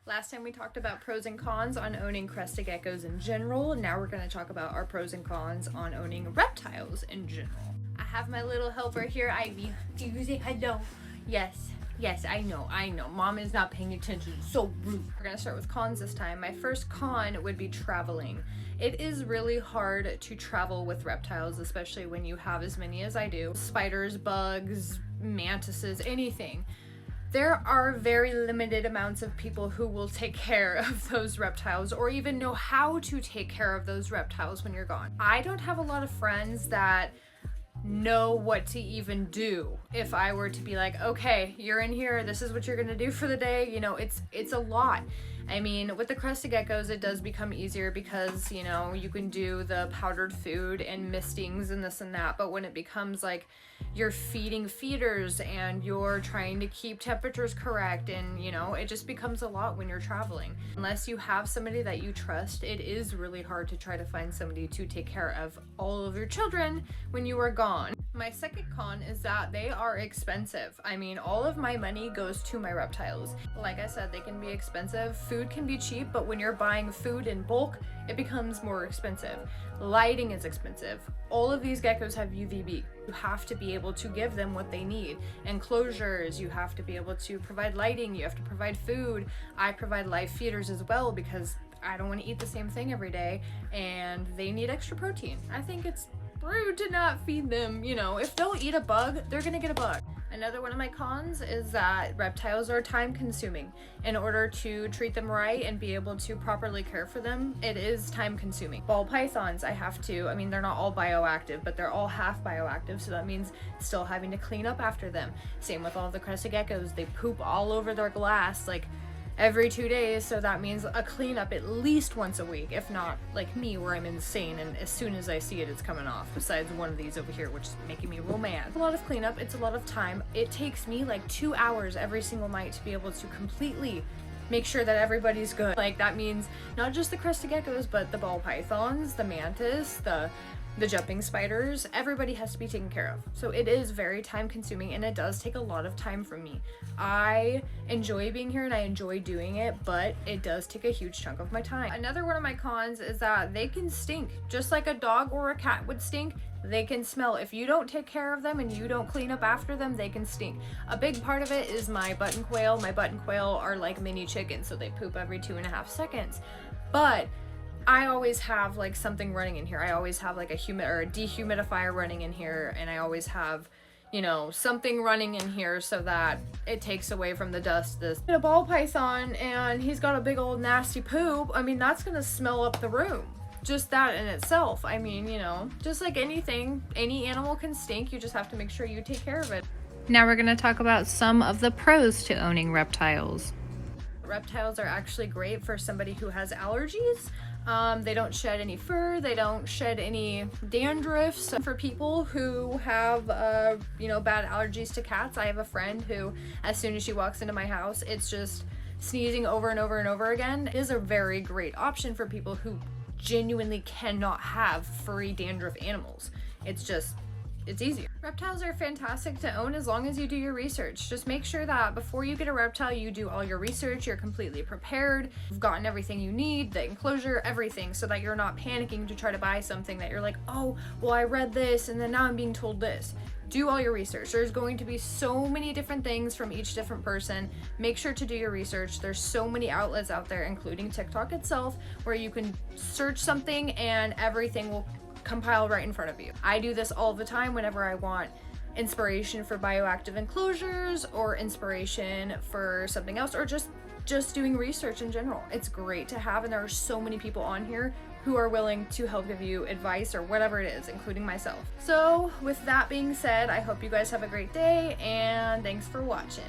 Last time we talked about pros and cons on owning crested geckos in general. Now we're going to talk about our pros and cons on owning reptiles in general. I have my little helper here, Ivy. Do you say hello? Yes, I know. Mom is not paying attention. It's so rude. We're going to start with cons this time. My first con would be traveling. It is really hard to travel with reptiles, especially when you have as many as I do. Spiders, bugs, mantises, anything. There are very limited amounts of people who will take care of those reptiles or even know how to take care of those reptiles when you're gone. I don't have a lot of friends that know what to even do. If I were to be like, okay, you're in here, this is what you're gonna do for the day, you know, it's a lot. I mean, with the crested geckos, it does become easier because, you know, you can do the powdered food and mistings and this and that, but when it becomes like you're feeding feeders and you're trying to keep temperatures correct and, you know, it just becomes a lot when you're traveling. Unless you have somebody that you trust, it is really hard to try to find somebody to take care of all of your children when you are gone. My second con is that they are expensive. I mean, all of my money goes to my reptiles. Like I said, they can be expensive. Food can be cheap, but when you're buying food in bulk, it becomes more expensive. Lighting is expensive. All of these geckos have UVB. You have to be able to give them what they need. Enclosures, you have to be able to provide lighting, you have to provide food. I provide live feeders as well because I don't want to eat the same thing every day and they need extra protein. I think it's rude to not feed them, you know, if they'll eat a bug, they're gonna get a bug. Another one of my cons is that reptiles are time consuming. In order to treat them right and be able to properly care for them, it is time consuming. Ball pythons, I mean, they're not all bioactive, but they're all half bioactive, so that means still having to clean up after them. Same with all the crested geckos, they poop all over their glass like every 2 days, so that means a cleanup at least once a week, if not like me where I'm insane and as soon as I see it, it's coming off, besides one of these over here, which is making me real mad. It's a lot of cleanup, it's a lot of time. It takes me like 2 hours every single night to be able to completely make sure that everybody's good. Like that means not just the crested geckos, but the ball pythons, the mantis, the jumping spiders, everybody has to be taken care of. So it is very time consuming and it does take a lot of time from me. I enjoy being here and I enjoy doing it, but it does take a huge chunk of my time. Another one of my cons is that they can stink. Just like a dog or a cat would stink, they can smell. If you don't take care of them and you don't clean up after them, they can stink. A big part of it is my button quail. My button quail are like mini chickens, so they poop every 2.5 seconds. But I always have like something running in here. I always have like a dehumidifier running in here, and I always have, you know, something running in here so that it takes away from the dust. This a ball python and he's got a big old nasty poop. I mean, that's gonna smell up the room. Just that in itself. I mean, you know, just like anything, any animal can stink. You just have to make sure you take care of it. Now we're gonna talk about some of the pros to owning reptiles. Reptiles are actually great for somebody who has allergies. They don't shed any fur, they don't shed any dandruff. So for people who have, you know, bad allergies to cats, I have a friend who, as soon as she walks into my house, it's just sneezing over and over and over again. It is a very great option for people who genuinely cannot have furry dandruff animals. It's easier. Reptiles are fantastic to own as long as you do your research. Just make sure that before you get a reptile, you do all your research, you're completely prepared, you've gotten everything you need, the enclosure, everything, so that you're not panicking to try to buy something that you're like, oh, well, I read this and then now I'm being told this. Do all your research. There's going to be so many different things from each different person. Make sure to do your research. There's so many outlets out there, including TikTok itself, where you can search something and everything will compile right in front of you. I do this all the time whenever I want inspiration for bioactive enclosures or inspiration for something else, or just doing research in general. It's great to have, and there are so many people on here who are willing to help give you advice or whatever it is, including myself. So with that being said, I hope you guys have a great day and thanks for watching.